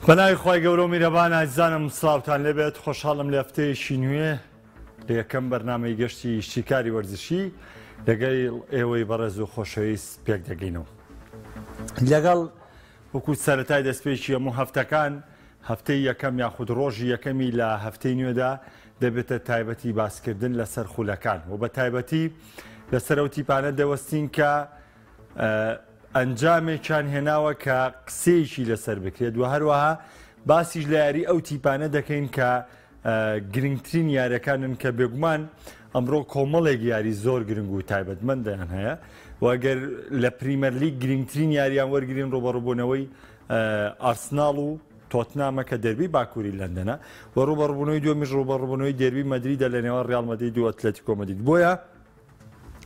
بەناوی خۆی گەورە و میرەبان ئازیزانم سڵاوتان لێبێت خۆشحاڵم لە هەفتەیەکی نوێ لە یەکەم بەرنامەی گەشتی شتیکاری وەرزشی لەگەڵ ئێوەی بەڕێز و خۆشەویست پێک دەگەینەوە. لەگەڵ وەکو سەرەتای دەستپێکی هەموو هەفتەکان هەفتەی یەکەم یاخود ڕۆژی یەکەمی لە هەفتەی نوێدا دەبێتە تایبەتی باسکردن لەسەر خولەکان و بە تایبەتی لەسەر ئەو تیپانە دەوەستین کە ئەنجامێکیان هێناوە کە قسەیەکی لەسەر بکرێت و هەروەها باسیش لە یاری ئەو تیپانە دەکەین کە گرنگترین یاریەکانن کە بێگومان ئەمڕۆ کۆمەڵێک یاری زۆر گرنگ و تایبەتمەندیان هەیە و ئەگەر لە پریمەر لیگ گرنگترین یاریان وەرگرین ڕوبەڕووبوونەوەی ئارسناڵ و تۆتنامە کە دەربی باکووری لەندەنە و ڕوبەڕووبوونەوەی دووەمیش ڕوبەڕووبوونەوەی دەربی مەدریدە لە نێوان ڕیال مەدرید و ئەتلەتیکۆ مەدرید. بۆیە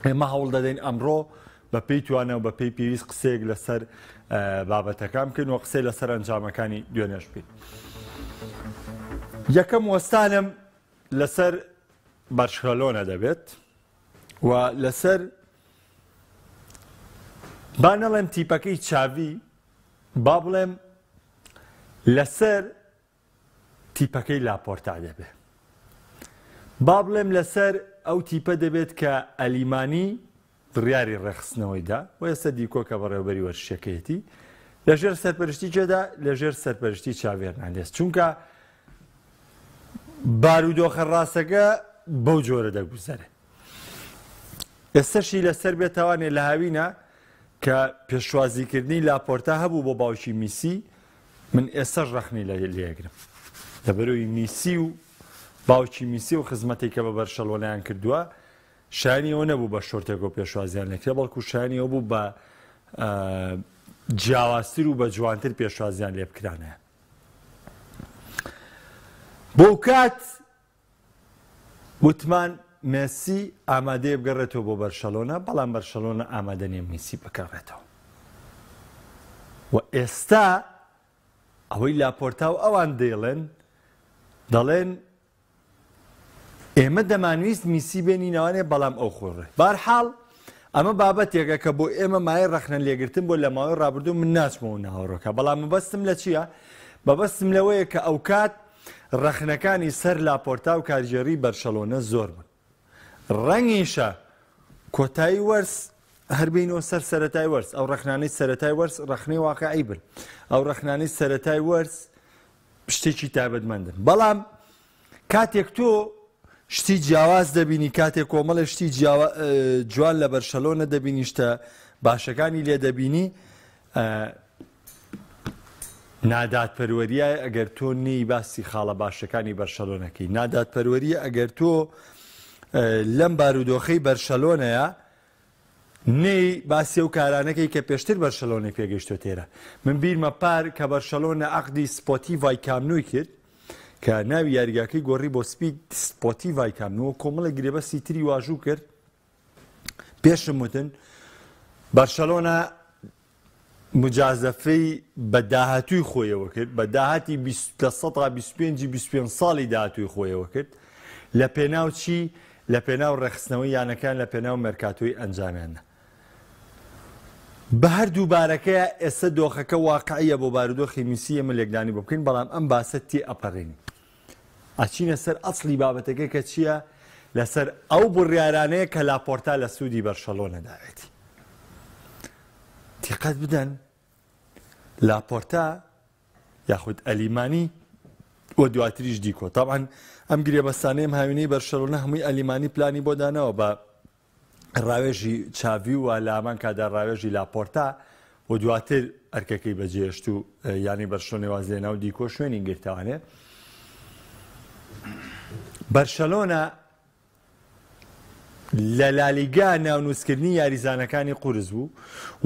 ئێمە هەوڵ دەدەین ئەمڕۆ بە پێی توانە و بە پێی پێویست قسەیەک لەسەر بابەتەکان بکەین و قسەی لەسەر ئەنجامەکانی دوێنێش بکەین. یەکەم وەستانم لەسەر بەرشەلۆنە دەبێت و لەسەر با نەڵێم تیپەکەی چاوی با بڵێم لەسەر تیپەکەی لاپۆرتا دەبێت. با بڵێم لەسەر ئەو تیپە دەبێت کە ئەلیمانی دڕیاری ڕێخستنەوەیدا و ئێستا دیکۆ کە بەڕێوەبەری وەرزشەکەیەتی لەژێر سەرپەرشتی جێدا لەژێر سەرپەرشتی چاوی هێرناندێز چونکە بارودۆخە ڕاستەکە بەو جۆرە دەگوزارێت. ئێستاشی لەسەر بێتوانێت لە هاوینە کە پێشوازیکردنی لاپۆرتا هەبوو بۆ باوکی میسی من ئێستاش ڕەخنی لێگرم لەبەرەوەی میسی و باوکی میسی و خزمەتێک کە بە بەرشەلۆنیان کردووە شایانی ئەوە نەبوو بە شۆرتێک و پێشوازیان لەکرێ بەڵکو شایانی ئەوە بوو بە جیاوازتر و بە جوانتر پێشوازیان لێ بکرانەیە. بۆ کات وتمان مێسی ئامادەیە بگەڕێتەوە بۆ بەرشەلۆنە بەڵام بەرشەلۆنە ئامادە نییە میسی بکەڕێتەوە و ئێستا ئەوەی لاپۆرتا و ئەوان دەڵێن ئێمە دەمانویست میسی بێنی ناوانێ بەڵام ئەو خۆڕێ. بارحاڵ ئەمە بابەتێکە کە بۆ ئێمە مای ڕەخنە لێگرتن بۆ لە ماوەی ڕابردوو من ناچمەوە ناوەڕۆکە بەڵام مەبەستم لە چییە؟ مەبەستم لەوەیە کە ئەو کات ڕەخنەکانی سەر لاپۆرتا و کارژێری بەرشەلۆنە زۆر بوون. ڕەنگیشە کۆتایی وەرز هەربینەوە سەر سەرەتای وەرز ئەو ڕەخنانەی سەرەتای وەرز ڕەخنەی واقعی بن ئەو ڕەخنانەی سەرەتای وەرز شتێکی تایبەتمەندن بەڵام کاتێک تۆ شتی جیاواز دەبینی کاتێک کۆمەڵە شتی جوان لە بەرشەلۆنە دەبینی شتە باشەکانی لێ دەبینی نادادپەروەریە ئەگەر تۆ نەی باسی خاڵە باشەکانی بەرشەلۆنەکەی نادادپەروەریە ئەگەر تۆ لەم بارودۆخەی بەرشەلۆنەیە نەی باسی ئەو کارانەکەی کە پێشتر بەرشەلۆنەی پێگەیشتۆ تێرە. من بیرمە پار کە بەرشەلۆنە عەقدی سپۆتیڤای کامنۆی کرد کە ناوی یاریگاکەی گۆڕی بۆ سپۆتیڤای کامنەوە کۆمەڵە گرێبەستی تری واژوو کرد پێشم وتن بەرشەلۆنە مجازەفەی بە داهاتووی خۆیەوە کرد بە داهاتی 25 ساڵی داهاتووی خۆیەوە کرد لە پێناو چی لە پێناو ڕێخستنەوەی یانەکان لە پێناو مەرکاتۆی ئەنجامیانە. بە هەردوو بارەکەیە ئێستا دۆخەکە واقعیە بۆ بارودۆخی میسی ئێمە لێکدانی بۆ بکەین بەڵام ئەم باسە تێ ئەپەڕێنی ئەچینە سەر ئەسڵی بابەتەکە کە چییە لەسەر ئەو بڕیارانەیە کە لاپۆرتا لە سوودی بەرشەلۆنە داوێتی. تیقەت بدەن لاپۆرتا یاخود ئەلیمانی وە دواتریش دیکۆ تاوان ئەم گرێبەستانەیەم هاوینەی بەرشەلۆنە هەمووی ئەلیمانی پلانی بۆ دانەوە بە ڕاوێژی چاوی و لە هەمان کادا ڕاوێژی لاپۆرتا و دواتر ئەرکەکەی بەجێشت و ینی بەرشەلۆنە وازێنا و دیکۆ شوێنی گرتوانێ. بەرشەلۆنە لە لالیگا ناونووسکردنی یاریزانەکانی قورس بوو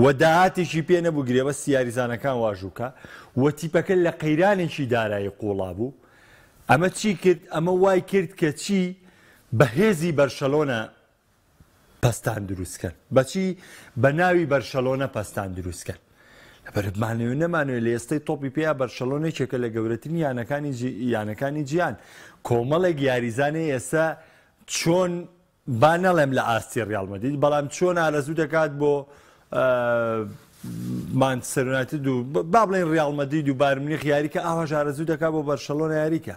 و داهاتێکی پێ نەبوو گرێبەستی یاریزانەکان واژووکە و تیپەکە لە قەیرانێکی دارایی قوڵا بوو. ئەمە چی کرد؟ ئەمە وای کرد کە چی بەهێزی بەرشەلۆنە پەستان دروستکەن بەچی بە ناوی بەرشەلۆنە پەستان دروستکەن لەبەرمانەوە نەمانوێت لە ئێستای تۆپی پێیا بەرشەلۆنێکێکە لە گەورەترین یانەکانی جیهان کۆمەڵێک یاریزانێ ئێستا چۆن با نەڵێم لە ئاستی ڕیال مەدرید بەڵام چۆن ئارەزوو دەکات بۆ مانچستەر یونایتد و با بڵێن ڕیاڵ مەدرید و بایر مونیخ یاریکە ئاوا ئارەزوو دەکات بۆ بەرشەلۆنە یاریکە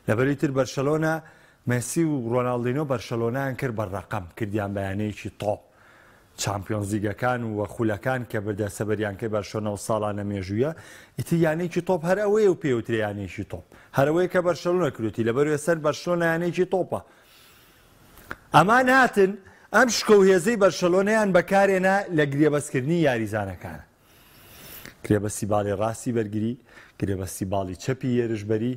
لەبەری تر بەرشەلۆنە مەسی و ڕۆناڵدینۆ بەرشەلۆنیان کرد بە ڕەقەم کردیان بەیانەیەکی تۆپ چامپیۆنز لیگەکان و وەخولەکان کە بەردە سەبەریانکەی بەرشەلۆنە و ساڵانە مێژوویە ئیتر یانەیەکی تۆپ هەر ئەوەیە و پێوترێ یانەیەکی تۆپ هەرەوەی کە بەرشەلۆنە کردوتی لەبەروێ سەر بەرشەلۆنە یانەیەکی تۆپە ئەمان هاتن ئەم شکە و هێزەی بەرشەلۆنەیان بەکارێنە لە گرێبەستکردنی یاریزانەکانە گرێبەستی باڵی ڕاستی بەرگری گرێبەستی باڵی چەپی هێرشبەری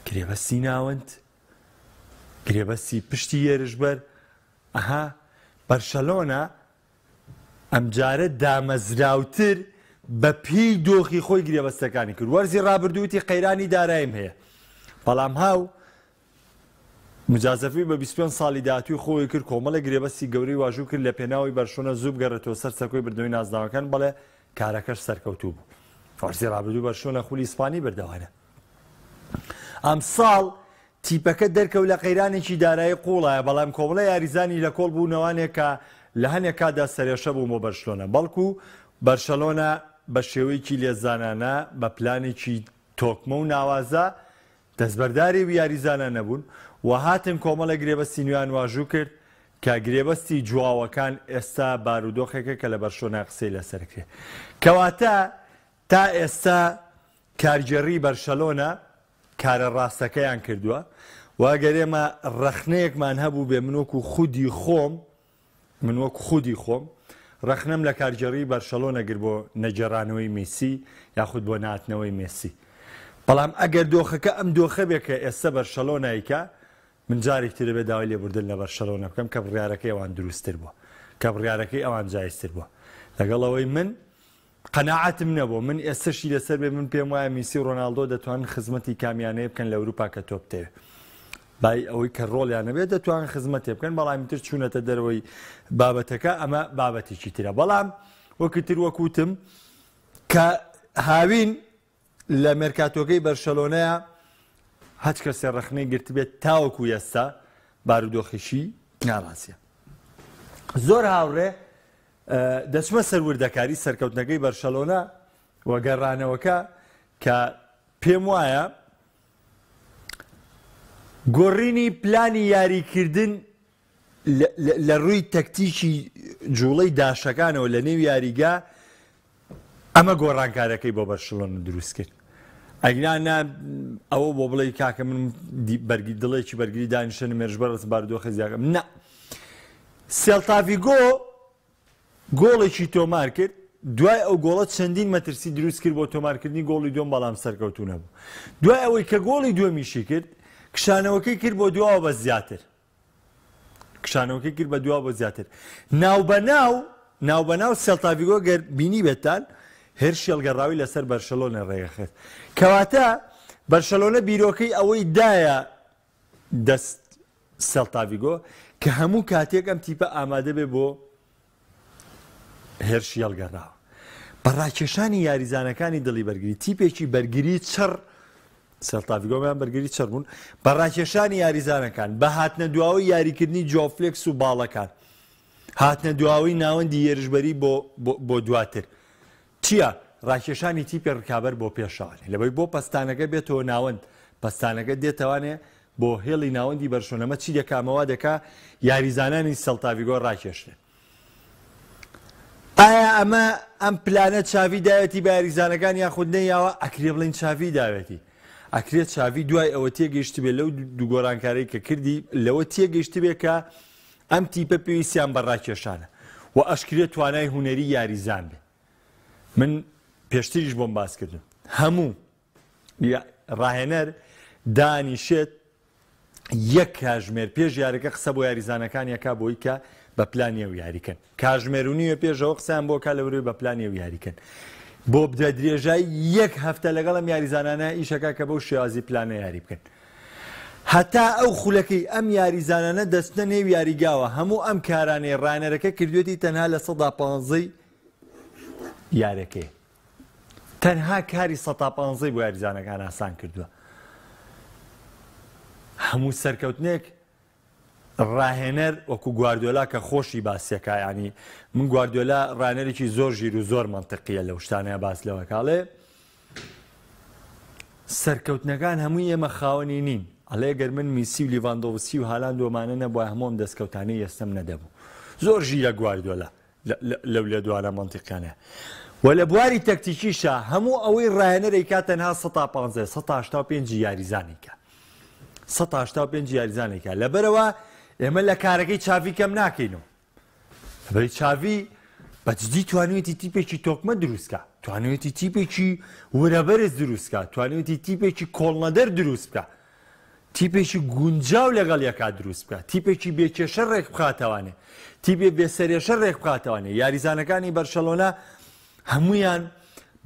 گرێبەستی ناوەند گرێبەستی پشتی هێرشبەر ئەها بەرشەلۆنە ئەمجارە دامەزراوتر بە پێی دۆخی خۆی گرێبەستەکانی کرد وەرزی ڕابردووتی قەیرانی داراییم هەیە بەڵام هاو مجازەفی بە 25 ساڵی داهاتووی خۆی کرد کۆمەڵە گرێبەستی گەورەی واژوو کرد لە پێناوی بەرشەلۆنە زوو بگەڕێتەوە سەر چەکۆی بردنەوەی نازناوەکان بەڵێ کارەکەش سەرکەوتوو بوو وەرزی ڕابردوو بەرشەلۆنە خولی ئیسپانی بردەوانە ئەم ساڵ تیپەکە دەرکەوت لە قەیرانێکی دارایی قوڵایە بەڵام کۆمەڵە یاریزانی لە کۆڵ بوونەوانێک کە لە هەنێک کادا سەرێشە بوو بۆ بەرشەلۆنە بەڵکو بەرشەلۆنە بە شێوەیەکی لێزانانە بە پلانێکی تۆکمە و ناوازە دەستبەرداری یاریزانە نەبوون و هاتن کۆمەڵە گرێبەستی نوێیان واژوو کرد کە گرێبەستی جواوەکان ئێستا بارودۆخێکە کە لە بەرشەلۆنە قسەی لەسەرکرێ کەواتە تا ئێستا کارگەڕی بەرشەلۆنە کارە ڕاستەکەیان کردووە واگەر ئێمە ڕەخنەیەکمان هەبوو بێ من وەکو خودی خۆم ڕەخنەم لە کارگەڕی بەرشەلۆنە گر بۆ نەجێڕانەوەی مێسی یاخود بۆ ناتنەوەی مێسی بەڵام ئەگەر دۆخەکە ئەم دۆخە بێ کە ئێستا بەرشەلۆنایکە من جارێکتر دەبێت داوای لێبوردن لە بەرشەلۆنە بکەم کە بڕیارەکەی ئەوان دروستتر بووە کە بڕیارەکەی ئەوان جایزتر بووە لەگەڵەوەی من قەناعەتم نەبوو من ئێستاشی لەسەر بێ من پێم وایە میسی و ڕۆناڵدۆ دەتوانن خزمەتی کامیانەیە بکەن لە ئەوروپا کە تۆ بتەوێت بای ئەوەی کە ڕۆڵیان نەبێت دەتوانن خزمەتێ بکەن بەڵامی تر چوونەتە دەرەوەی بابەتەکە ئەمە بابەتێکی ترە بەڵام وەکتر وەکوتم کە هاوین لە مێرکاتۆکەی بەرشەلۆنەیە هەچ کەسێ ڕەخنەی گرت بێت تاوەکو ئێستا بارودۆخیشی ناڕاستیە زۆر هاوڕێ دەچمە سەروردەکاری سەرکەوتنەکەی بەرشەلۆنە وەگەڕانەوەکە کە پێم وایە گۆڕینی پلانی یاریکردن لە ڕووی تەکتیکی جوڵەی داشەکانەوە لە نێو یاریگا ئەمە گۆڕانکارەکەی بۆ بەرشەلۆنە دروست کرد ئەگرانە ئەوە بۆ بڵێ کاکە من دڵێکی بەرگری دانیشتنی مێژبەر بارودۆخی زیاکەم نە سێڵتاڤیگۆ گۆڵێکی تۆمار کرد دوای ئەو گۆڵە چەندین مەترسی دروست کرد بۆ تۆمارکردنی گۆڵی دوم بەڵام سەرکەوتوو نەبوو دوای ئەوەی کە گۆڵی دووەمیشی کرد کشانەوەکەی کرد بۆ دواوە بە زیاتر کشانەوەکەی کرد بە دواوە بە زیاتر ناوبەناو سێڵتاڤیگۆ گەر بینی بێتان هێر شێڵگەڕاوی لەسەر بەرشەلۆنە ڕێگەخێت کەواتە بەرشەلۆنە بیرۆکەی ئەوەی دایە دەست سێڵتاڤیگۆ کە هەموو کاتێک ئەم تیپە ئامادە بێ بۆ هێرشی هەڵگەڕاوە بەڕاکێشانی یاریزانەکانی دڵی بەرگری تیپێکی بەرگری چڕ سێڵتاڤیگۆمیان بەرگری چڕ بوون بەڕاکێشانی یاریزانەکان بە هاتنە دواوەی یاریکردنی جۆفلێکس و باڵەکان هاتنە دواوەی ناوەندی هێرشبەری بۆ دواتر چییە؟ ڕاکێشانی تیپی ڕکابەر بۆ پێشەوانێ لەبەی بۆ پەستانەکە بێتەوە ناوەند پەستانەکە دێتەوانێ بۆ هێڵی ناوەندی بەرشۆنەمە چی دەکامەوە دەکا یاریزانانی سێڵتاڤیگۆ ڕاکێشێت ئایا ئەمە ئەم پلانە چاوی داوێتی بە یاریزانەکان یاخود نەیاوە ئەکرێ بڵین چاوی داوێتی ئەکرێت چاوی دوای ئەوە تێگەیشت بێت لەو دوو گۆڕانکارەی کە کردی لەوە تێگەیشت بێت کە ئەم تیپە پێویستیان بە ڕاکێشانە و ئەشکرێت توانای هونەری یاریزان بێ من پێشتریش بۆم باس کردم هەموو ڕاهێنەر دانیشێت یەک کاژمێر پێش یاریەکە قسە بۆ یاریزانەکان یەکا بۆی کە بە پلانی ئەو یاریکەن کاژمێرونیە پێشەوە قسەیان بۆ کا لەورەوەی بە پلانی ئەو یاریکەن بۆ بدە درێژای یەک هەفتە لەگەڵم یاریزانانە ئیشەکە کە بەو شێوازی پلانە یاری بکەن هەتا ئەو خولەکەی ئەم یاریزانانە دەستنە نێو یاریگاوە هەموو ئەم کارانەی ڕانەرەکە کردوێتی تەنها لە 115 یارەکەی تەنها کاری 115 بۆ یاریزانەکان ئاسان کردووە هەموو سەرکەوتنێک ڕاهێنەر وەکو گواردیۆلا کە خۆشی باسیەکە ینی من گواردیۆلا ڕانەرێکی زۆر ژیر و زۆر منتقیە لەو شتانەیە باس لەوە کاڵێ سەرکەوتنەکان هەمووی ئێمە خاوەنی نین ئەڵێ گەر من میسی و لیڤاندۆڤسکی و هالاند ومانە نەبووە هەمووم دەستکەوتانەی ئێستەم نەدەبوو زۆر ژیرە گواردیۆلا لەو لە دوانە منتیقیانە و لە بواری تەکتیکیشە هەموو ئەوەی ڕاهێنەرێک کا تەنها 150 185 یاریزانێکە 185 یاریزانێکە لەبەرەوە ئێمە لە کارەکەی چاوی کەم ناکەینەوە بەی چاوی بەجددی توانێتی تیپێکی تۆکمە دروستکە توانێتی تیپێکی وەرەبەرز دروستکە توانێتی تیپێکی کۆڵنەدەر دروست بکە تیپێکی گونجاو لەگەڵ یەکات دروست بکە تیپێکی بێکێشە ڕێک بخاتەوانێ تیپێ بێسەرێشە ڕێک بخاتەوانێ یاریزانەکانی بەرشەلۆنا هەمویان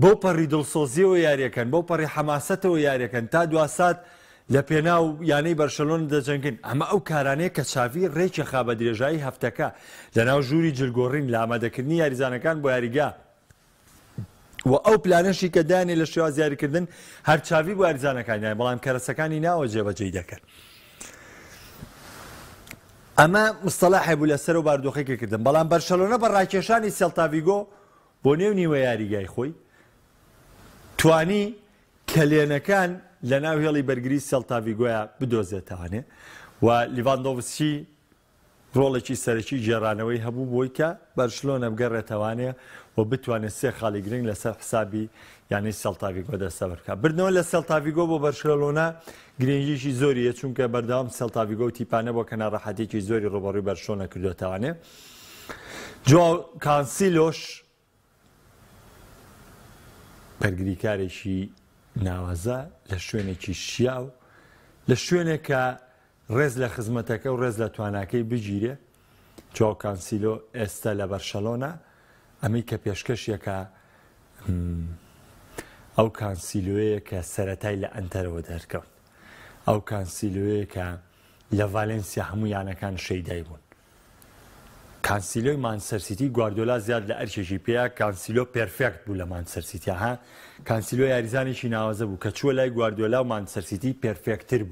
بەو پەڕی دڵسۆزیەوە یاریەکەن بەو پەڕی حەماسەتەوە یاریەکەن تا دواسات لە پێناو یانەی بەرشەلۆن دەجەنگن ئەمە ئەو کارانەیە کە چاوی ڕێکی خا بە درێژایی هەفتەکە لەناو ژووری جلگۆڕین لە ئامادەکردنی یاریزانەکان بۆ یاریگا و ئەو پلانەشی کە دانێ لە شێواز یاریکردن هەر چاوی بۆ یاریزانەکانی بەڵام کەرەسەکانی ناوە جێبەجێی دەکەن ئەمە مستەلاحی بوو لەسەر و باردۆخێکی کردن بەڵام بەرشەلۆنە بە ڕاکێشانی سێلتا ڤیگۆ بۆ نێو نیوە یاریگای خۆی توانی کەلێنەکان لە ناو هێڵی بەرگری سێلتا ڤیگۆیە بدۆزێتەوانێ و لیڤاندۆڤسکی ڕۆڵێکی سەرەکی گێڕانەوەی هەبوو بۆی کە بەرشلۆنە بگەڕێتەوانێ و بتوانێت سێ خاڵی گرنگ لەسەر حسابی یانی سێلتا ڤیگۆ دەستە بکات بردنەوە لە سێلتا ڤیگۆ بۆ بەرشلۆنە گرنگیشی زۆریە چونکە بەردەوام سێلتا ڤیگۆ و تیپانە بۆ کە ناڕەحەتێکی زۆری ڕۆبەڕووی بەرشلۆنە کردوێتەوانێ جۆ کانسیلۆش بەرگریکارێکی ناوازە لە شوێنێکی شیاو لە شوێنێک کە ڕێز لە خزمەتەکە و ڕێز لە تواناکەی بگیرێ جۆ کانسیلۆ ئێستا لە بەرشەلۆنە ئەمی کە پێشکەشیەکە ئەو کانسیلۆیە کە سەرەتای لە ئەنتەرەوە دەرکەوت ئەو کانسیلۆیە کە لە ڤالێنسیا هەموو یانەکان شەیدای بوون کانسیلۆی مانچستەر گواردیۆلا زیاد لە ئەرکێکی پێەیە کانسیلۆ پێرفێکت بوو لە مانچستەر ها کانسیلۆ یاریزانێکی ناوازە بوو کە چووە لای گواردیۆلا و مانچستەر پێرفێکتر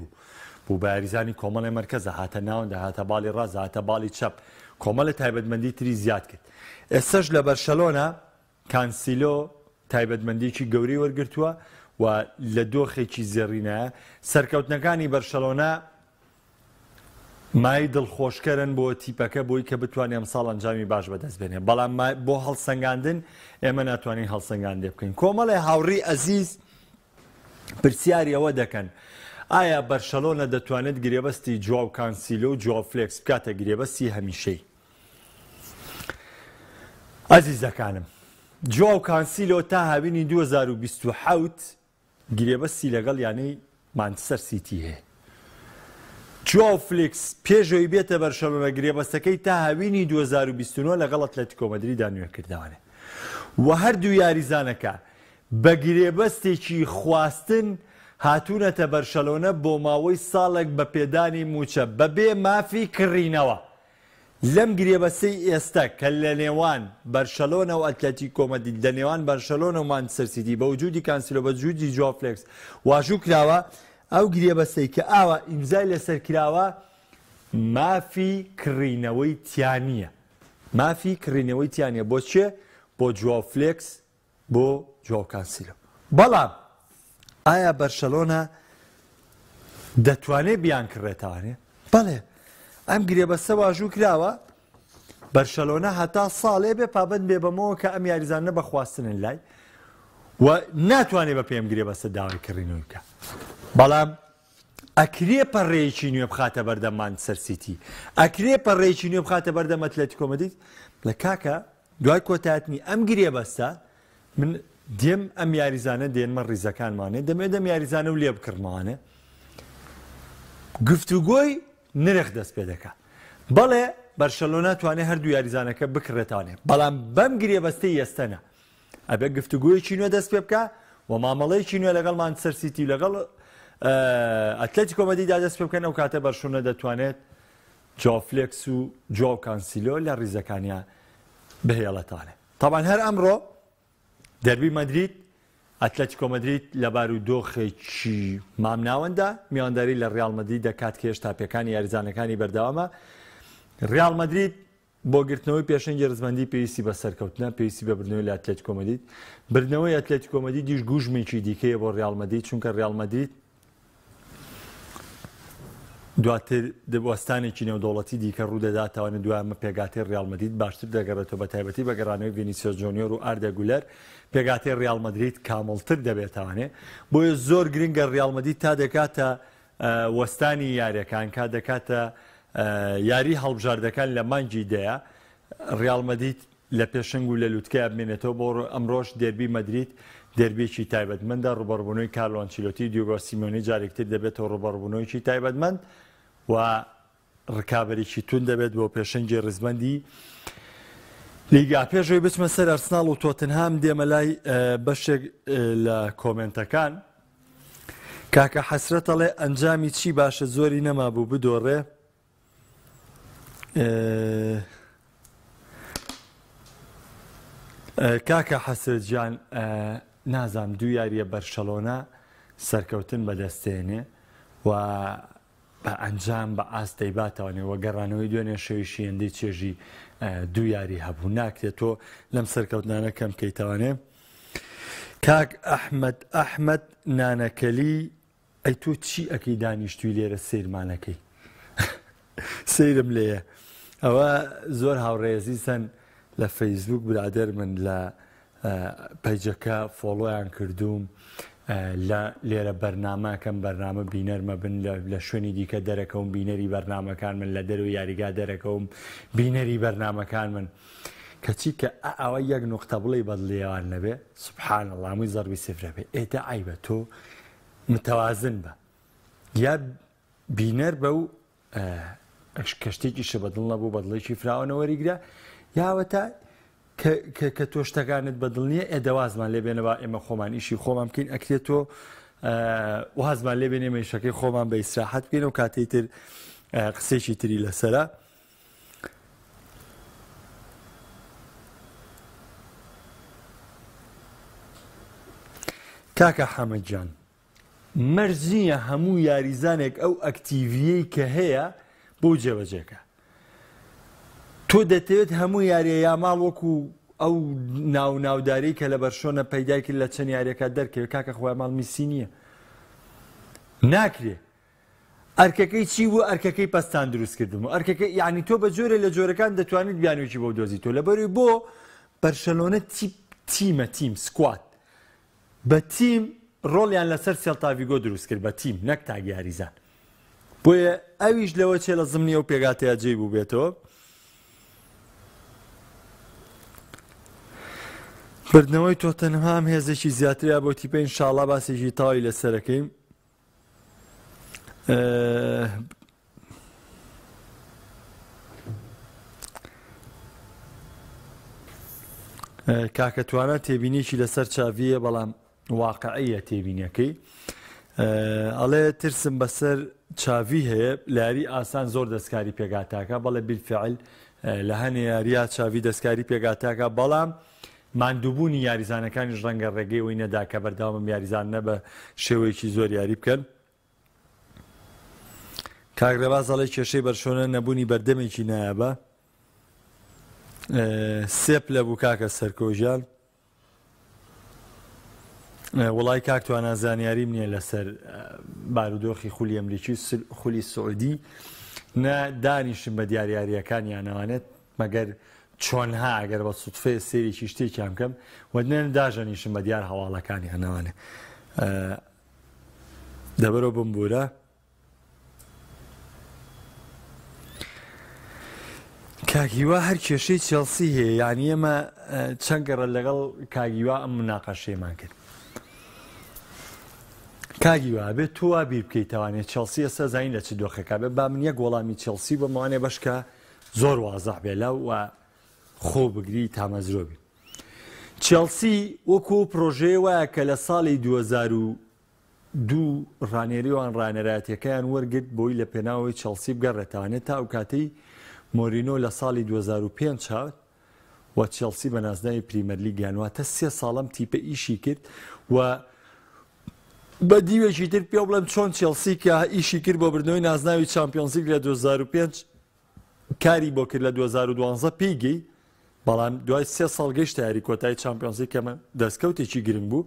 بوو بە یاریزانی کۆمەڵی مەرکەزە هاتە ناوەندە هاتە باڵی ڕاز هاتە باڵی چەپ کۆمەڵی تایبەتمەندی تری زیاد کرد ئێستش لە بەرشەلۆنە کانسیلۆ تایبەتمەندیی گەورەی وەرگرتووە و لە دۆخێکی زێڕینەیە سەرکەوتنەکانی بەرشەلۆنە مای دڵخۆشکەرن بۆ تیپەکە بۆی کە بتوانێت ئەمساڵ ئەنجامی باش بەدەستبێنێ بەڵام بۆ هەڵسەنگاندن ئێمە ناتوانین هەڵسەنگاندێ بکەین کۆمەڵی هاوڕی ئەزیز پرسیاری ئەوە دەکەن ئایا بەرشەلۆنە دەتوانێت گرێبەستی جواو کانسیلۆ و جواو فلێکس بکاتە گرێبەستی هەمیشەی ئەزیزەکانم جواو کانسیلۆ تا هاوینی 2027 گرێبەستی لەگەڵ یانەی مانچستەر سیتی هەیە جواو فلێکس پێشەوەی بێتە بەرشەلۆنە گرێبەستەکەی تا هاوینی 2029 لەگەڵ ئەتلێتیکۆ مەدریددا نوێکردوانێ و هەردوو یاریزانەکە بە گرێبەستێکی خواستن هاتوونەتە بەرشەلۆنە بۆ ماوەی ساڵێک بە پێدانی موچە بەبێ مافی کڕینەوە لەم گرێبەستەی ئێستا کە لە نێوان بەرشەلۆنە و ئەتلێتیکۆ مەدرید لە نێوان بەرشەلۆنە و مانچستەر سیتی بە وجودی کانسیلۆ بە وجودی جواو فلێکس واژوو کراوە ئەو گرێبەستەی کە ئاوە ئیمزای لەسەر کراوە مافی کڕینەوەی تیانە مافی کڕینەوەی تیانە بۆ چێ بۆ جواو فلێکس بۆ جواو کانسیلۆ بەڵام ئایا بەرشەلۆنە دەتوانێت بیان کڕێتوانێ بەڵێ ئەم گرێبەستە واژوو کراوە بەرشەلۆنە هەتا ساڵێ بێ پابند بێ بەمەوە کە ئەم یاریزانە بەخواستنن لای و ناتوانێت بە پێم گرێبەستە داوای کڕینەوەی بکە بەڵام ئەکرێ پەڕێیەکی نوێ بخاتە بەردەم مانچستەر سیتی ئەکرێ پەڕێیەکی نوێ بخاتە بەردەم ئەتلێتیکۆ مەدرید لە کاکە دوای کۆتایەتنی ئەم گرێبەستە من دێم ئەم یاریزانە دێنمە ڕیزەکانمانێ دەمێت دەم یاریزانە و لێ بکڕمانێ گفتوگۆی نرخ دەست پێ دەکات بەڵێ بەرشەلۆنە توانێت هەردوو یاریزانەکە بکڕێتوانێ بەڵام بەم گرێبەستەی ئێستەنە ئەبێ گفتوگۆیەکی نوێ دەست پێ بکە و مامەڵەیەکی نوێ لەگەڵ مانچستەر سیتی و لەگەڵ ئەتلێتیکۆ مەدریددا دەست پێ بکەن ئەو کاتە بەرشەلۆنە دەتوانێت جواو فلێکس و جواو کانسیلۆ لە ڕیزەکانیان بهێڵەتانێ تەبان هەر ئەمڕۆ دەربی مەدرید ئەتلەتیکۆ مەدرید لە بارودۆخێکی مامناوەندا میوانداری لە ڕیال مەدرید دەکات کە هێشتا پێکانی یاریزانەکانی بەردەوامە. ڕیال مەدرید بۆ گرتنەوەی پێشەنگی ڕزبەندی پێویستی بە سەرکەوتنە، پێویستی بە بردنەوەی لە ئەتلەتیکۆ مەدرید. بردنەوەی ئەتلەتیکۆ مەدریدیش گوژمێکی دیکەیە بۆ ڕیال مەدرید، چونکە ڕیال مەدرید دواتر وەستانێکی نێودەوڵەتی دیکە ڕوودەداتەوەنە دوایمە پێگاتێ ڕیال مەدرید باشتر دەگەڕێتەوە بە تایبەتی بە گەڕانەوەی ڤینیسیۆس جونیۆر و ئاردە گولەر پێگاتێ ڕیال مەدرید کامڵتر دەبێتەوانێ. بۆیە زۆر گرنگە ڕیال مەدرید تا دەکاتە وەستانی یاریەکان، کا دەکاتە یاری هەڵبژاردەکان لە مانگی دەیە ڕیال مەدرید لە پێشنگ و لە لووتکە بمێنێتەوە بۆ ئەمڕۆژ دێربی مەدرید دێربێکی تایبەتمەندە ڕوبەڕبوونەوەی کارلۆ ئەنچیلۆتی دیۆگۆ سیمۆنی جارێکتر دەبێتەوە ڕوبەڕبوونەوەیکی تایبەتمەند و ڕکابەرێکی تون دەبێت بۆ پێشەنگی ڕزبەندی لیگا. پێشەوەی بچمە سەر ئەرسناڵ و تۆتنهام دێمە لای بەشێک لە کۆمنتەکان. کاکە حەسرەت ئەڵێ ئەنجامی چی باشە زۆری نەما بوو بدۆڕێ. کاکە حەسرەت گیان نازام دوو یاریە بەرشەلۆنا سەرکەوتن بەدەستێنێ و بە ئەنجام بە ئاست دەیباتەوەنێ وە گەڕانەوەی دوێنێ شەویشی هێندەی چێژی دوو یاری هەبوو ناکرێت تۆ لەم سەرکەوتنانە کەم کەیتەوانێ. کاک ئەحمەد نانەکەلی ئەی تۆ چی ئەەکەی دانیشتوی لێرە سیرمانەکەی سیرم لێیە. ئەوە زۆر هاوڕێزیسەن لە فەیسبوک برادەر من لە پەیجەکە فۆڵۆیان کردوم لێرە بەرنامەکەم بەرنامە بینەرمە بن لە شوێنی دیکە دەرەکەوم بینەری بەرنمەکان من لە دەروی یاریگا دەرەکەوم بینەری بەرنمەکان من کەچی کە ئەوە یەک نقطە بڵێ بەدڵێوان نەبێ سوبحان الله هەمووی زەربی سفرە بێ ئێتە عیبە تۆ متەوازن بە یا بینەر بە و کەشتێکی شە بەدڵ نەبوو بەدڵێکی فراوانەوەریگرە یاوەتە کە تۆ شتەکانت بەدڵ نییە ئێدەوازمان لێ بێنەوە ئێمە خۆمان ئیشی خۆمان بکەین ئەکرێت تۆ وازمان لێ بێنێ مەیشەکەی خۆمان بە ئیسراحەت بکەین و کاتێی تر قسێکی تری لەسەرە. کاکە حەمەدجان مەرجیە هەموو یاریزانێک ئەو ئەکتیڤیەی کە هەیە بۆ جێبەجێکە. تۆ دەتەوێت هەموو یاریە یا ماڵ وەکو ئەو ناوداری کە لە بەرشۆنە پەیدای کرد لە چەند یاریەکە دەرکەوێت کاکە خۆی ماڵ میسی نییە ناکرێ. ئەرکەکەی چی بوو؟ ئەرکەکەی پەستان دروست کردم ئەرکەکە یعنی تۆ بە جۆرە لە جۆرەکان دەتوانیت بیانوێکی بۆ دۆزی تۆ لەبەروی بۆ بەرشەلۆنە تیمە تیم سکوات بە تیم ڕۆڵیان لەسەر سێڵتاڤیگۆ دروست کرد بە تیم نەک تاگیاریزان. بۆیە ئەویش لەوە چێ لە زمنی ئەو پێگاتەیە جێی بوو بێتەوە. بردنەوەی تۆتەنهام هێزێکی زیاتریا بۆ تیپە ئینشاڵڵا باسێکی تاوی لەسەرەکەیم. کاکەتوانە تێبینێکی لەسەر چاویە بەڵام واقعەیە تێبینیەکەی ئەڵێ ترسم بەسەر چاوی هەیە لاری ئاسان زۆر دەستکاری پێگاتاکە بەڵێ بیلفعل لە هەنێ یاریە چاوی دەستکاری پێگاتاکە بەڵام ماندووبوونی یاریزانەکانیش ڕەنگە ڕێگەی ئەوی نەدا کە بەردەوام یاریزان نە بە شێوەیەکی زۆر یاری بکەن. کاگرەباز ئەڵێ کێشەی بەرشۆنە نەبوونی بەردەمێکی نایابە سێپ لە بوو کاکە سەرکۆژیان وڵای کاکتوانە زانیاریم نییە لەسەر بارودۆخی خولی ئەمریکی خولی سعودی نە دانیشم بە دیاریاریەکانیانەوانێت مەگەر چۆنها ئەگەر بە سوتفەیە سێریکی شتێکیان بکەم وەنێن داژەنیشم بە دیار هەواڵەکانی هەنەوانێ دەبەرەوە بمبورە. کاگیوا هەر کێشەی چێلسی هەیە یانی ئێمە چەند گەڕە لەگەڵ کاگیوا ئەم مناقەشەیەمان کرد. کاگیوا بێت تۆ وا بیر بکەیتەوانێت چێلسی ئێستا زین لە چ دۆخەکە بێت با من یەک وەڵامی چێلسی بەمەوانێ بەشکە زۆر وازەح بێ لەو و خۆ بگری تامەزرۆبی. چێلسی وەکو پرۆژەیە وایە کە لە ساڵی 2002 ڕانێریوان ڕانەرایەتەکەیان وەرگرت بۆی لە پێناوەی چێلسی بگەڕێتەوانێت تا ئەو کاتەی مۆرینۆ لە ساڵی 2005 چاوت و چێلسی بە نازناوی پریمەر لیگ گیانواتە 3 ساڵم تیپە ئیشی کرد و بە دیوێکی تر پێ بڵێم چۆن چێلسی کە ئیشی کرد بۆ بردنەوەی نازناوی چامپیۆنز لیگ لە 2005 کاری بۆ کرد لە 2012 پێیگەی بەڵام دوای 3 ساڵ گەیشتە یاری کۆتایی چامپیۆنز لیگ کەمە دەستکەوتێکی گرنگ بوو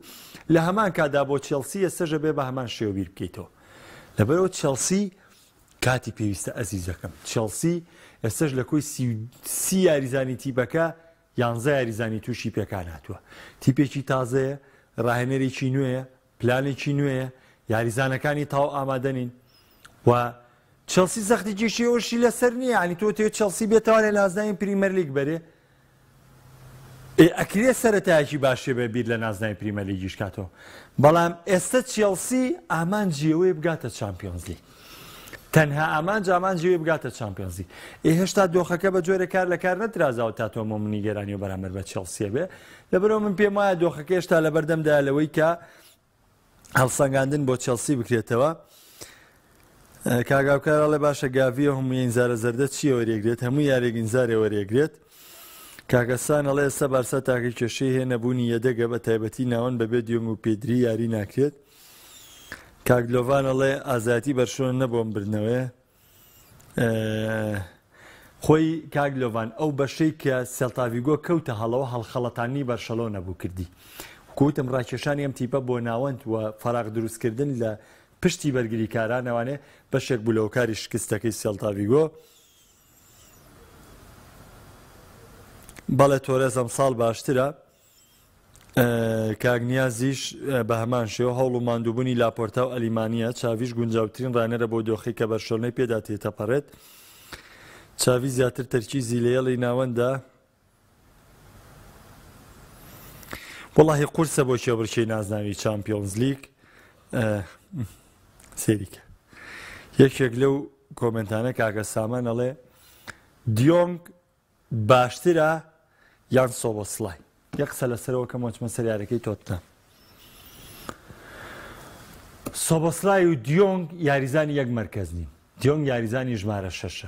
لە هەمان کادا بۆ چێلسی ئێستاژە بێ بە هەمان شێوە بیر بکەیتەوە لەبەرەوە چێلسی کاتی پێویستە ئەزیزەکەم چێلسی ئێستاش لە کۆی 30 یاریزانی تیپەکە 11 یاریزانی تووشی پێکان هاتووە تیپێکی تازەیە ڕاهێنەرێکی نوێیە پلانێکی نوێیە یاریزانەکانی تاو ئامادەنین و چێلسی زەختی کێشیەوەشی لەسەر نییە ینی تۆ تێ چێلسی بێتوانێت لە نازناوی پریمەر لیگ بەرێ ئەکرێ سەرەتایەکی باشێ بە بیر لە نازناوی پریمەر لیگیش کاتەوە بەڵام ئێستا چێلسی ئامانجیەوەی بگاتە چامپیۆنز لیگ تەنها ئامانجێوەی بگاتە چامپیۆنز لیگ هێشتا دۆخەکە بە جۆرە کار لە کار نەدرازاوە تا تۆ مۆمنی گەرانی و بەرامبەر بە چێلسیە بێ لەبەرەوە من پێم وایە دۆخەکە هێشتا لە بەردەمدا لەوەی کە هەڵسەنگاندن بۆ چێلسی بکرێتەوە کاگاوکارەڵێ باشە گاڤیە هەموو ئینزارە زەردە چیە وەرێگرێت هەموو یارێک ئینزارێ وەرێگرێت کاکەسانەڵێ ئێستا بارسا تاکەی کێشەی هەیە نەبوونی یەدەگە بە تایبەتی ناوەن بەبێ دیۆنگ و پێدری یاری ناکرێت کاگلۆڤانەڵێ ئازاتی بەرشۆن نەبۆم برنەوەی خۆی کاگلۆڤان ئەو بەشەی کە سێڵتاڤیگۆ کەوتە هەڵەوە هەڵخەڵەتانی بەرشەلۆ نەبوو کردی کوتم ڕاکێشانی ئەم تیپە بۆ ناوەند و فەراغ دروستکردن لە پشتی بەرگری کارانەوانێ بەشێک بوو لەو کاری شکستەکەی سێڵتاڤیگۆ بەڵێ تۆرێز ئەم ساڵ باشترە کاگنیازیش بە هەمان شێوە هەوڵ و ماندووبوونی لاپۆرتا و ئەلیمانیە چاویش گونجاوترین ڕانەرە بۆ دۆخی کە بەرشەلۆنەی پێدا تێتەپەڕێت چاوی زیاتر تەرکیزی لە یەڵی ناوەندا وەڵاهی قورسە بۆ کێبڕکێی نازناوی چامپیۆنز لیگ سێریکە یەکێک لەو کۆمنتانە کاکە سامان ئەڵێ دیۆنگ باشترە یان سۆبۆسڵای یەک قسە لەسەرەوە کە مۆچمە سەریارەکەی تۆتنە سۆبۆسڵای و دیۆنگ یاریزانی یەک مەرکەز نین دیۆنگ یاریزانی ژمارە 6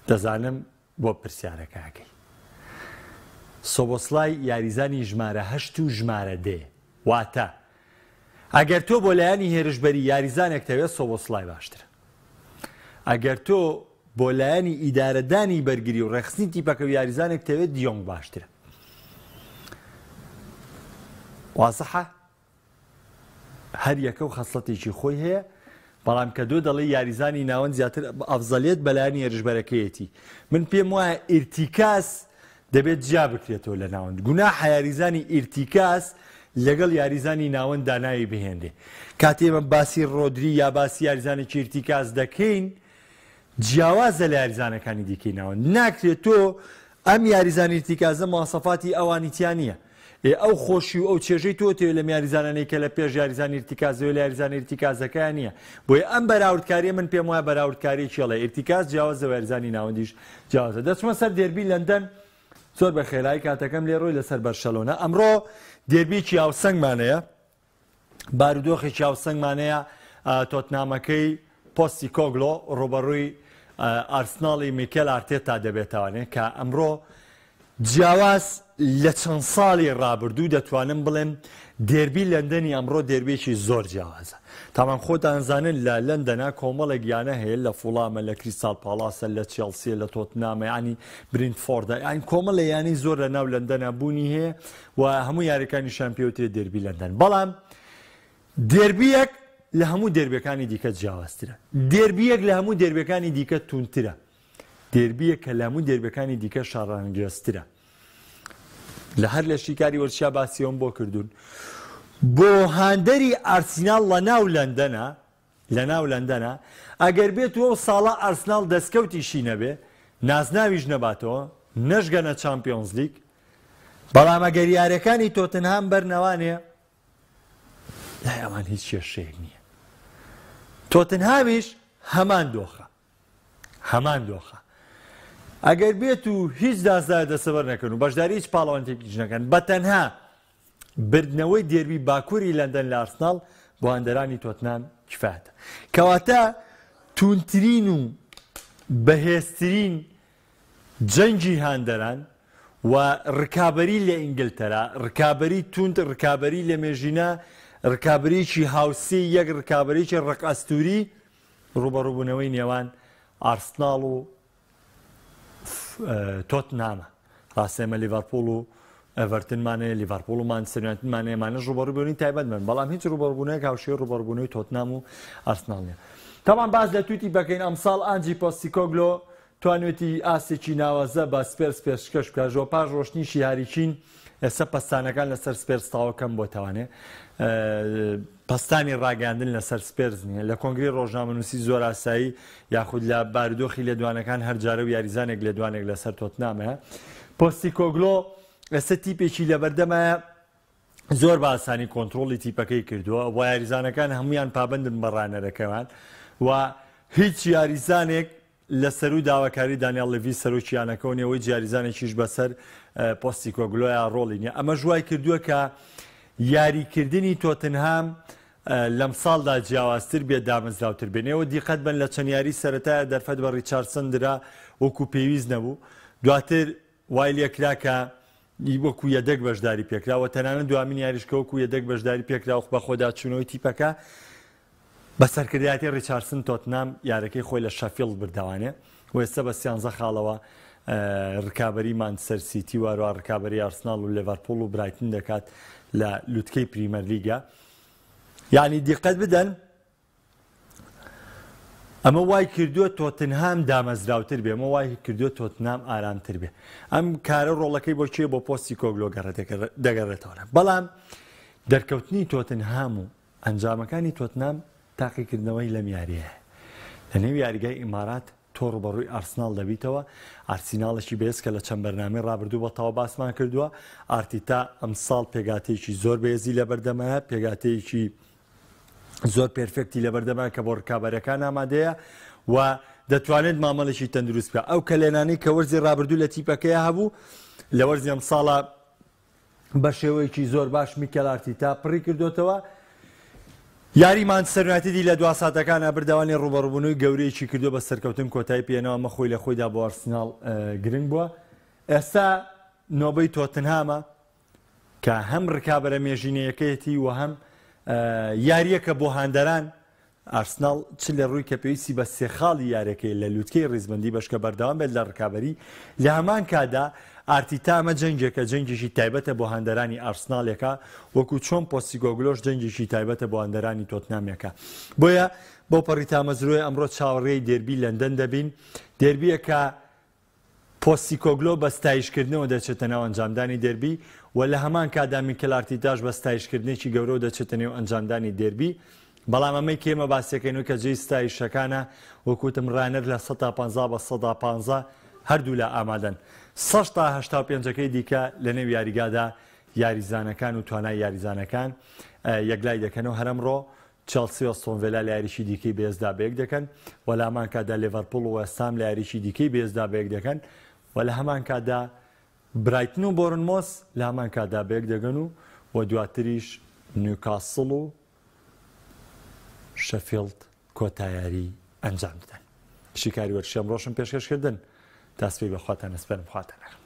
دەزانم بۆ پرسیارەکەکەی سۆبۆسڵای یاریزانی ژمارە 8 و ژمارە دێ واتە ئەگەر تۆ بۆ لایەنی هێرشبەری یاریزانێک تەوێت سۆبۆسڵای باشترە ئەگەر تۆ بۆ لایەنی ئیدارەدانی بەرگری و ڕێخستنی تیپەکە و یاریزانێک تەوێت دیۆنگ باشترە وازەحە هەر یەکە و خەسڵەتێکی خۆی هەیە بەڵام کە دۆ دەڵێ یاریزانی ناوەند زیاتر ئەفزەلیت بەلایەنی هێرشبەرەکەیەتی من پێم وایە ئیرتیکاس دەبێت جیا بکرێتەوە لە ناوەند گوناحە یاریزانی ئیرتیکاس لەگەڵ یاریزانی ناوەند داناوی بهێنرێ کاتێ ئێمە باسی ڕۆدری یا باسی یاریزانێکی ئیرتیکاس دەکەین جیاوازە لە یاریزانەکانی دیکەی ناوەند ناکرێت تۆ ئەم یاریزانی ئیرتیکازە مواصفاتی ئەوانیتیان نییە ئەو خۆشی و ئەو چێژەی تۆ تێ لە یاریزانانەی کە لە پێش یاریزانی ئیرتیکازەوە لە یاریزانی ئیرتیکازەکەیان نییە بۆیە ئەم بەراوردکاریە من پێم وایە بەراوردکاریی چێڵە ئیرتیکاز جیاوازە و یاریزانی ناوەندیش جیاوازە دەچمە سەر دێربی لەندەن زۆر بە خێرایی کاتەکەم لێ ڕۆی لەسەر بەرشەلۆنە ئەمڕۆ دێربیکی هاوسەنگمانەیە بارودۆخێکی هاوسەنگمانەیە تۆتنامەکەی پۆستی کۆگلۆ ڕۆبەڕووی ئارسناڵی میکێل ئارتێتا دەبێتوانێت کە ئەمڕۆ جیاواز لە چەند ساڵی ڕابردوو دەتوانم بڵێم دێربی لەندەنی ئەمڕۆ دێربێکی زۆر جیاوازە تامان خۆتانزانن لە لەندەنا کۆمەڵێک گیانە هەیە لە فوڵامە لە کریستال پاڵاسە لە چێلسیە لە تۆتنامە ینی برینفۆردە یان کۆمەڵە ینی زۆر لە ناو لەندەنا بوونی هەیە و هەموو یاریەکانی شامپیۆنێتی دێربی لەندەن بەڵام دێربیەک لە هەموو دێربەکانی دیکە جیاوازترە دێربیەک لە هەموو دێربەکانی دیکە تونترە دێربیەک کە لە هەموو دێربەکانی دیکە شاڕانگەسترە لە هەر لە شیکاری وەرشیا باسیەوەم بۆ کردوون بۆ هاندەری ئارسیناڵ لە ناو لەندەنە ئەگەر بێت ئەو ساڵە ئارسناڵ دەستکەوتیشی نەبێ نازناویش نەباتەوە نەشگەنە چامپیۆنز لیگ بەڵام ئەگەر یاریەکانی تۆتنهام بەرنەوانێ لای ئەمان هیچ کێشەیەک نییە تۆتنهامیش هەمان دۆخە ئەگەر بێت و هیچ دازدار دەسەبەر نەکەن و بەشداری هیچ پاڵەوانتێکیش نەکەن بە تەنها بردنەوەی دێربی باکووری لەندەن لە ئارسناڵ بۆ هەندەرانی تۆتنام کفایەتە کەواتە تونترین و بەهێزترین جەنگی هاندەران و ڕکابەری لە ئینگلتەرا ڕکابەری توند ڕکابەری لە مێژینە ڕکابەریکی هاوسی یەک ڕکابەریکی ڕق ئەستوری ڕوبەڕووبوونەوەی نێوان ئارسناڵ و تۆتنامە ڕاستێمە لیڤەرپوڵ و ئەڤەرتنمانەیە لیڤەرپوڵ و مانچستەر ئێمانە ڕوبەڕووبوونی تایبەت من بەڵام هیچ ڕوبەڕووبوونەیەک هاوشێوەی ڕوبەڕووبوونەوەی تۆتنام و ئارسناڵ نیە. تاوان باز لە تویتی بەکەین ئەمساڵ ئانجی پۆستیکۆگلۆ توانێتی ئاسێکی ناوەزە بە سپێرس پێشکەش بکات ژۆ پاش ڕۆشنیشی هاریچین ئێستا پەستانەکان لەسەر سپێرس تاوەکەم بۆ تاوانێ پەستانی ڕاگەاندن لەسەر سپێرز نییە لە کۆنگری ڕۆژنامەنووسی زۆر ئاسایی یاخود لە بارودۆخی لێدوانەکان هەرجارە و یاریزانێک لێدوانێک لەسەر تۆتنامەیە. پۆستیکۆگلۆ ئێستا تیپێکی لەبەردەمایە زۆر بە ئاسانی کۆنتترۆلی تیپەکەی کردووە بۆ یاریزانەکان هەمویان پابندن بە ڕانەرەکەوان و هیچ یاریزانێک لە سەر و داواکاری دانیال لەڤی سەرۆکیانەکە و نێوەی جیاریزانێکیش بەسەر پۆستیکۆگلۆیە ڕۆڵی نییە. ئەمە ژوای کردووە کە یاریکردنی تۆتنهام لەم ساڵدا جیاوازتر بێت دامەزراوتر بێنەوە دیقەت بن لە چەند یاری سەرەتایە دەرفەت بە ڕیچاردسن درا وەکو پێویست نەبوو دواتر وای لێکرا کە وەکو یەدەک بەشداری پێکراوە تەنانەت دوامین یاریشکە وەکو یەدەک بەشداری پێکراوە بە خۆداچوونەوەی تیپەکە بە سەرکردایەتی ڕیچاردسن تۆتنام یارەکەی خۆی لە شەفیڵد برداوانێ و ئێستا بە 13 خاڵەوە ڕکابەری مانچستەر سیتی وارووا ڕکابەری ئارسناڵ و لیڤەرپوڵ و برایتن دەکات لە لوتکەی پریمەر لیگە. یعنی دیقەت بدەن ئەمە وای کردووە تۆتنهام دامەزراوتر بێ ئەمە وای کردووە تۆتنهام ئارامتر بێ. ئەم کارە ڕۆڵەکەی بۆ چیە بۆ پۆستیکۆگلۆ دەگەڕێتەوە. بەڵام دەرکەوتنی تۆتنهام و ئەنجامەکانی تۆتنهام تاقیکردنەوەی لەم یاریەیە لە نێو یاریگای ئیمارات تۆ ڕوبەڕووی ئارسناڵ دەبیتەوە ئارسیناڵێکی بەهێز کە لە چەند بەرنامەی ڕابردوو بەتەواو باسمان کردووە. ئارتیتا ئەمساڵ پێگاتەیەکی زۆر بەهێزی لە بەردەمایە پێگاتەیەکی زۆر پێرفێکتی لە بەردەمایە کە بۆ ڕکابەرەکان ئامادەیە و دەتوانێت مامەڵێکی تەندروست بکە. ئەو کەلێنانەی کە وەرزی ڕابردوو لە تیپەکەیە هەبوو لە وەرزی ئەمساڵە بە شێوەیەکی زۆر باش میکێل ئارتیتا پڕی کردوتەوە. یاری مانچستەر یونایتدی لە دوا ساتەکانە برداوانی ڕوبەڕووبوونەوەی گەورەیەکی کردو بە سەرکەوتن کۆتایی پێێنەوە مە خۆی لە خۆیدا بۆ ئارسناڵ گرنگ بووە. ئێستا نۆبەی تۆتنهامە کە هەم ڕکابەرە مێژینەیەکەیەتی و هەم یاریەکە بۆ هاندەران ئارسناڵ چ لە ڕووی کە پێویستی بە سێ خاڵی یارەکەی لە لوتکەی ڕیزبەندی بەشکە بەردەوام بێت لە ڕکابەری لە هەمان کادا ئارتیتا ئەمە جەنگێکە جەنگێکی تایبەتە بۆ هاندەرانی ئارسناڵێکە وەکو چۆن پۆستیکۆگلۆش جەنگێکی تایبەتە بۆ هاندەرانی تۆتنامێکە. بۆیە بۆ پەڕیتامەزرۆی ئەمڕۆ چاوەڕێی دێربی لەندەن دەبین دێربیە کە پۆستیکۆگلۆ بە ستایشکردنەوە دەچێتە ناو ئەنجامدانی دێربی و لە هەمان کادا میکێل ئارتیتاش بە ستایشکردنێکی گەورە دەچێتە نێو ئەنجامدانی دێربی. بەڵام ئەمەی کێمە باسیەکەین کە جێی ستایشەکانە وەکوتم ڕانەر لە 150 بە 150 هەردوو لە ئامادەن 100 تا 85ەکەی دیکە لە نێو یاریگادا یاریزانەکان و توانای یاریزانەکان یەکلای دەکەنەوە. هەرەمڕۆ چێلسی و ئەستۆن ڤیلا لە یاریشی دیکەی بەهێزدا بەیەک دەکەن و لە هەمان کادا لیڤەرپوڵ و وەستام لە یاریشی دیکەی بەهێزدا بەیەک دەکەن و لە هەمان کادا برایتن و بۆرنمۆس لە هەمان کادا بەیەک دەگەن و دواتریش نیوکاسڵ و شەفیڵد کۆتاییاری ئەنجام دەدەن. شیکاری وەرشی ئەمڕۆشم پێشکەشکردن دەستپێی بەخواتان ئەسپێرم خواتان نەخم.